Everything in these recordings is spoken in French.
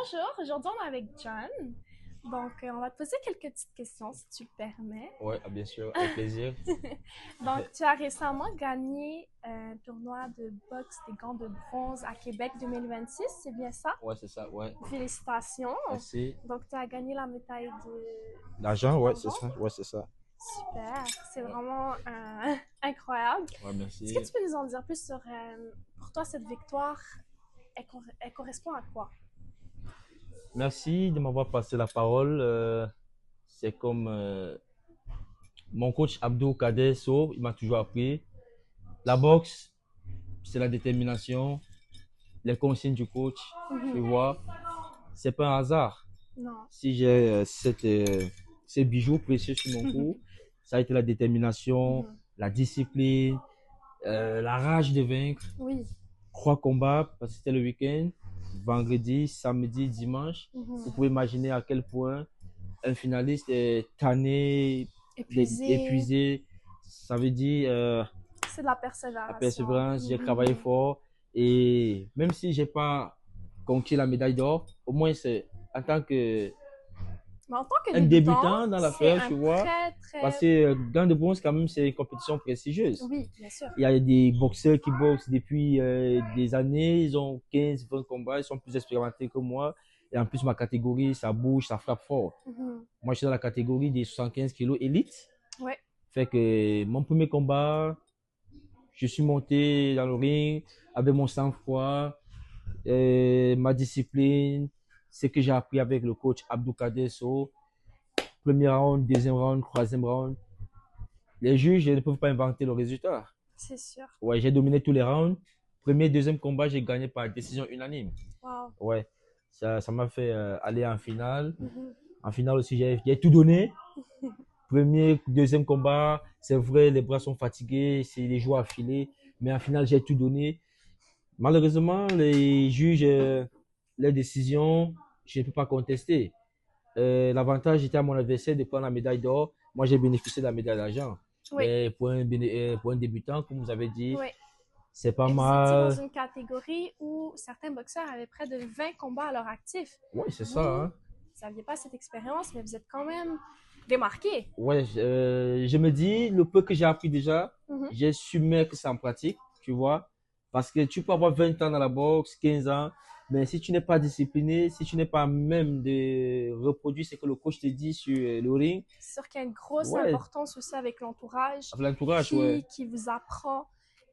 Bonjour, aujourd'hui on est avec John. Donc, on va te poser quelques petites questions si tu le permets. Ouais, ah, bien sûr, avec plaisir. Donc, tu as récemment gagné un tournoi de boxe des gants de bronze à Québec 2026, c'est bien ça? Ouais, c'est ça, ouais. Félicitations. Merci. Donc, tu as gagné la médaille L'argent, ouais, c'est d'argent. ça, ouais, c'est ça. Super, c'est Ouais, vraiment incroyable. ouais, Est-ce que merci. tu peux nous en dire plus sur, pour toi, cette victoire, elle correspond à quoi? Merci de m'avoir passé la parole. C'est comme mon coach Abdou Kader So, il m'a toujours appris. La boxe, c'est la détermination, les consignes du coach, tu Mhm. vois. C'est pas un hasard. Non. Si j'ai ces bijoux précieux sur mon cou, ça a été la détermination, Mhm. la discipline, la rage de vaincre. Oui. 3 combats parce que c'était le week-end, vendredi, samedi, dimanche. Vous Mhm. pouvez imaginer à quel point un finaliste est tanné, Épuisé. épuisé. Ça veut dire C'est de la la persévération. persévérance, j'ai travaillé Mhm. fort. Et même si j'ai pas conquis la médaille d'or, au moins c'est en tant que Mais en tant que un débutant, débutant dans c'est l'affaire, un tu vois. très, Parce très... que gants de bronze, quand même, c'est une compétition prestigieuse. Oui, bien sûr. Il y a des boxeurs qui boxent depuis des années, ils ont 15, 20 combats, ils sont plus expérimentés que moi. Et en plus, ma catégorie, ça bouge, ça frappe fort. Mhm. Moi, je suis dans la catégorie des 75 kilos élite. Ouais. Fait que mon premier combat, je suis monté dans le ring avec mon sang-froid, ma discipline, ce que j'ai appris avec le coach Abdou Kader So. Premier round, deuxième round, troisième round. Les juges ne peuvent pas inventer le résultat. C'est sûr. Ouais, j'ai dominé tous les rounds. Premier, deuxième combat, j'ai gagné par décision unanime. Wow. Ouais, ça m'a fait aller en finale. Mhm. En finale aussi, j'ai tout donné. Premier, deuxième combat, c'est vrai, les bras sont fatigués, c'est les joueurs affilés. Mais en finale, j'ai tout donné. Malheureusement, les juges, les décisions, je ne peux pas contester. L'avantage était à mon adversaire de prendre la médaille d'or. Moi, j'ai bénéficié de la médaille d'argent. Oui. Mais pour un débutant, comme vous avez dit, Oui. c'est pas Et vous étiez dans mal. une catégorie où certains boxeurs avaient près de 20 combats à leur actif. Oui, c'est ça, Vous, hein. vous n'aviez pas cette expérience, mais vous êtes quand même démarqué. Ouais, je me dis, le peu que j'ai appris déjà, Mhm. j'ai su mettre ça en pratique, tu vois. Parce que tu peux avoir 20 ans dans la boxe, 15 ans, mais si tu n'es pas discipliné, si tu n'es pas même de reproduire ce que le coach te dit sur le ring, C'est sûr qu'il y a une grosse ouais, importance aussi avec l'entourage. avec l'entourage, ouais, Qui vous apprend?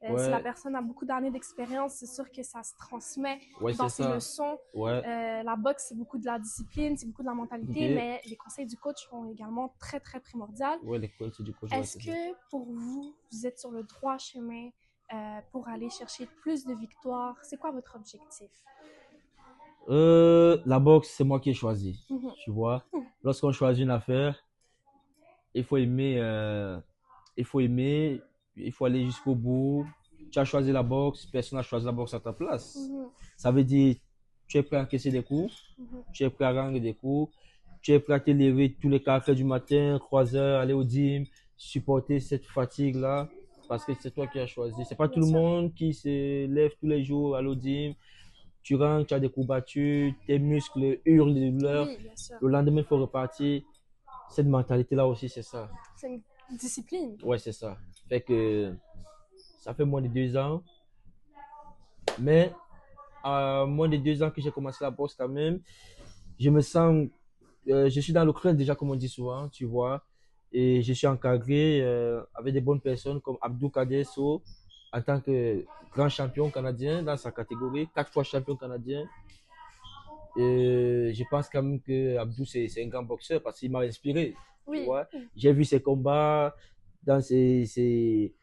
Si la ouais, personne a beaucoup d'années d'expérience, c'est sûr que ça se transmet ouais, dans c'est ses ça, leçons. ouais, La boxe, c'est beaucoup de la discipline, c'est beaucoup de la mentalité, ok, mais les conseils du coach sont également très, très primordiaux. ouais, les coachs du coach, ouais, Est-ce c'est ça. que pour vous, vous êtes sur le droit chemin pour aller chercher plus de victoires? C'est quoi votre objectif? La boxe, c'est moi qui ai choisi, Mhm. tu vois. Lorsqu'on choisit une affaire, il faut aimer, il faut aimer, il faut aller jusqu'au bout. Tu as choisi la boxe, personne n'a choisi la boxe à ta place. Mhm. Ça veut dire, tu es prêt à encaisser des coups, Mhm. tu es prêt à rendre des coups, tu es prêt à te lever tous les 4 heures du matin, 3 heures, aller au gym, supporter cette fatigue-là, parce que c'est toi qui as choisi. C'est pas tout Bien le sûr. monde qui se lève tous les jours à au gym. Tu rentres, tu as des coups battus, tes muscles hurlent de douleur. Oui, bien sûr. Le lendemain, il faut repartir. Cette mentalité-là aussi, c'est ça. C'est une discipline. Ouais, c'est ça. Fait que ça fait moins de 2 ans. Mais à moins de 2 ans que j'ai commencé la boxe quand même, je me sens, je suis dans le crâne déjà, comme on dit souvent, tu vois. Et je suis encadré avec des bonnes personnes comme Abdou Kader So, en tant que grand champion canadien dans sa catégorie, 4 fois champion canadien. Et je pense quand même que Abdou, c'est un grand boxeur parce qu'il m'a inspiré, tu Oui. vois. J'ai vu ses combats dans ses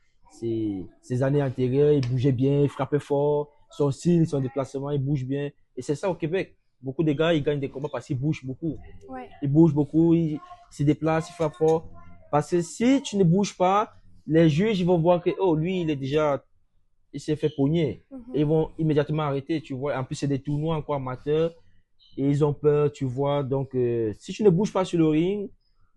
années antérieures, il bougeait bien, il frappait fort, son style, son déplacement, il bouge bien. Et c'est ça au Québec. Beaucoup de gars, ils gagnent des combats parce qu'ils bougent beaucoup. Ouais. Ils bougent beaucoup, ils se déplacent, ils frappent fort. Parce que si tu ne bouges pas, les juges ils vont voir que, oh, lui, il s'est fait pogner. Et ils Mhm. vont immédiatement arrêter, tu vois. En plus, c'est des tournois encore amateurs et ils ont peur, tu vois. Donc, si tu ne bouges pas sur le ring,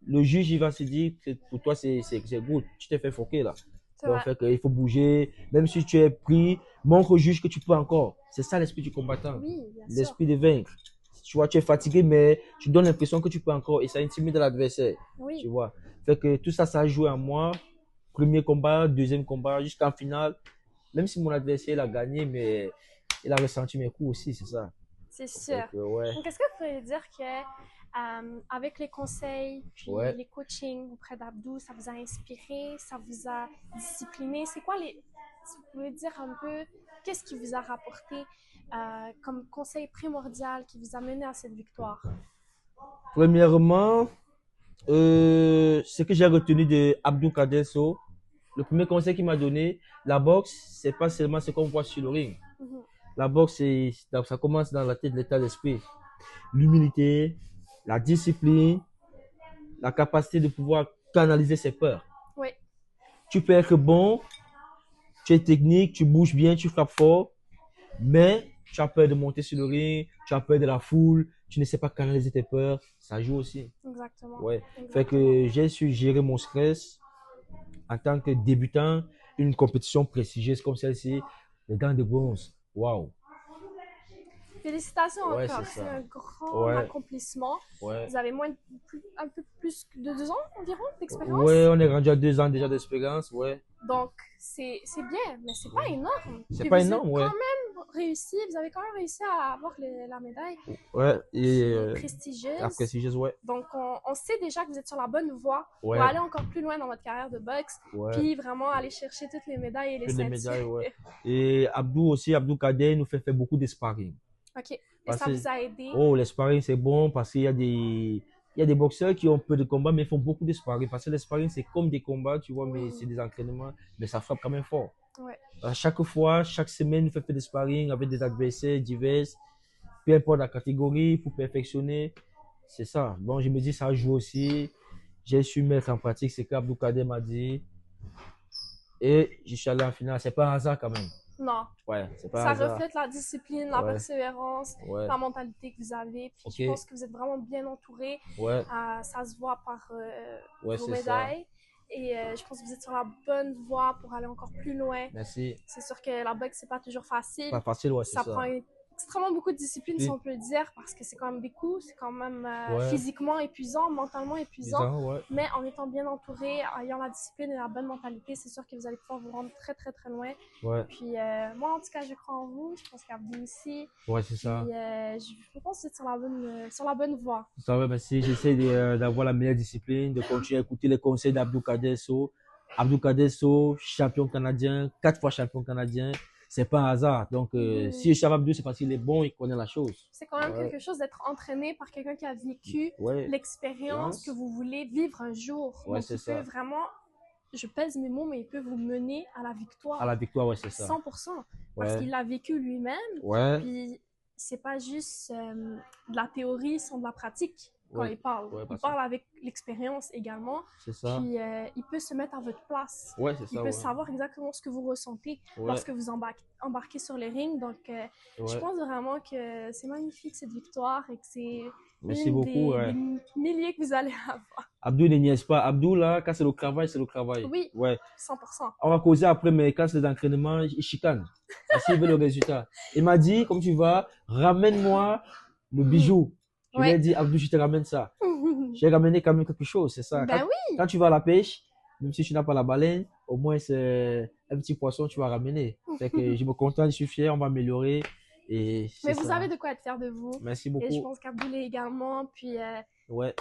le juge, il va se dire que pour toi, c'est good. Tu t'es fait foquer là. C'est Donc, vrai. fait il faut bouger. Même si tu es pris, montre au juge que tu peux encore. C'est ça l'esprit du combattant. Oui, bien sûr. L'esprit de vaincre. tu vois, tu es fatigué, mais tu donnes l'impression que tu peux encore, et ça intimide l'adversaire, tu Oui, vois. Fait que tout ça, ça a joué en moi. Premier combat, deuxième combat, jusqu'en finale. Même si mon adversaire il a gagné, mais il a ressenti mes coups aussi, c'est ça. c'est Fait sûr. que, ouais, Donc, est-ce que vous pouvez dire que avec les conseils puis ouais. les coachings auprès d'Abdou, ça vous a inspiré, ça vous a discipliné? C'est quoi les... Si vous pouvez dire un peu, qu'est-ce qui vous a rapporté comme conseil primordial qui vous a mené à cette victoire? Premièrement, ce que j'ai retenu de Abdou Kadeso, le premier conseil qu'il m'a donné, la boxe, c'est pas seulement ce qu'on voit sur le ring. Mhm. La boxe, ça commence dans la tête, l'état d'esprit. L'humilité, la discipline, la capacité de pouvoir canaliser ses peurs. Oui, Tu peux être bon, tu es technique, tu bouges bien, tu frappes fort, mais tu as peur de monter sur le ring, tu as peur de la foule, tu ne sais pas canaliser tes peurs, ça joue aussi. exactement. Ouais. Fait Exactement. que j'ai su gérer mon stress en tant que débutant, une compétition prestigieuse comme celle-ci, les gants de bronze. Waouh. Félicitations Ouais, encore, c'est c'est ça. un grand Ouais, accomplissement. ouais. Vous avez un peu plus de 2 ans environ Ouais, d'expérience. on est rendu à 2 ans déjà d'expérience, ouais. Donc, c'est bien, mais c'est pas énorme. C'est Puis pas vous êtes énorme, quand ouais. même réussi, vous avez quand même réussi à avoir la médaille Ouais, qui et est la prestigieuse. prestigieuse, ouais. Donc, on sait déjà que vous êtes sur la bonne voie pour Ouais, aller encore plus loin dans votre carrière de boxe, ouais. puis vraiment aller chercher toutes les médailles et les Que des ceintures. médailles, ouais. Et Abdou aussi, Abdou Kader nous fait beaucoup de sparring. OK. Et Parce ça que, vous a aidé? oh, le sparring, c'est bon parce il y a des boxeurs qui ont peu de combats, mais ils font beaucoup de sparring. Parce que le sparring, c'est comme des combats, tu vois, mais c'est Oui. des entraînements, mais ça frappe quand même fort. Ouais. À chaque fois, chaque semaine, nous faisons des sparring avec des adversaires divers, peu importe la catégorie, pour perfectionner. C'est ça. Bon, je me dis, ça joue aussi. J'ai su mettre en pratique ce qu'Abdou Kader m'a dit. Et je suis allé en finale. C'est pas un hasard quand même. Non. Ouais, c'est pas un Ça hasard. reflète la discipline, la Ouais, persévérance, ouais. la mentalité que vous avez. Puis je Ok. pense que vous êtes vraiment bien entouré. Ouais, Ça se voit par ouais, vos c'est ça. médailles. Et je pense que vous êtes sur la bonne voie pour aller encore plus loin. Merci. C'est sûr que la boxe, c'est pas toujours facile. Pas facile, ouais, c'est Ça prend ça. extrêmement beaucoup de discipline, si Puis, on peut le dire, parce que c'est quand même des coups, c'est quand même ouais, physiquement épuisant, mentalement épuisant. disons, ouais. Mais en étant bien entouré, en ayant la discipline et la bonne mentalité, c'est sûr que vous allez pouvoir vous rendre très, très, très loin. Ouais, Puis moi, en tout cas, je crois en vous. Je pense qu'Abdou aussi. ouais, c'est Puis ça. je pense que vous êtes sur la bonne voie. Ça va, merci. J'essaie d'avoir la meilleure discipline, de continuer à écouter les conseils d'Abdou Kader So. Abdou Kader So, champion canadien, 4 fois champion canadien. C'est pas un hasard. Donc, si je suis Abdou, c'est parce qu'il est bon, il connaît la chose. C'est quand même Ouais, quelque chose d'être entraîné par quelqu'un qui a vécu ouais, l'expérience que vous voulez vivre un jour. ouais, Donc, c'est il peut ça. vraiment, je pèse mes mots, mais il peut vous mener à la À victoire. la victoire, ouais, c'est ça. 100%. Parce Ouais, qu'il l'a vécu lui-même. ouais, Puis, c'est pas juste de la théorie sans de la pratique quand ouais, il parle. ouais, Il parce que parle avec l'expérience également. c'est ça. Puis, il peut se mettre à votre place. Ouais, c'est Il ça, peut ouais. savoir exactement ce que vous ressentez Ouais, lorsque vous embarquez sur les rings. Donc, je ouais. pense vraiment que c'est magnifique cette victoire et que c'est Merci une beaucoup, des ouais. milliers que vous allez avoir. Abdou ne niaise pas. Abdou, là, quand c'est le travail, c'est le travail. Oui, Ouais. 100%. On va causer après, mais quand c'est les entraînements, il chicane. Parce qu'il veut le résultat. Il m'a dit, comme tu vas, ramène-moi le bijou. Je lui ai Ouais. dit, Abdou, je te ramène ça. J'ai ramené quand même quelque chose, c'est ça. Ben oui, Quand tu vas à la pêche, même si tu n'as pas la baleine, au moins c'est un petit poisson que tu vas ramener. Fait que je me contente, je suis fier, on va améliorer. Et mais c'est vous ça. avez de quoi être fier de vous. Merci Et je beaucoup. pense qu'Abdou l'est également. Puis, Ouais.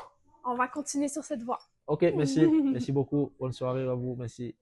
on va continuer sur cette voie. Ok, merci. Merci beaucoup. Bonne soirée à vous. Merci.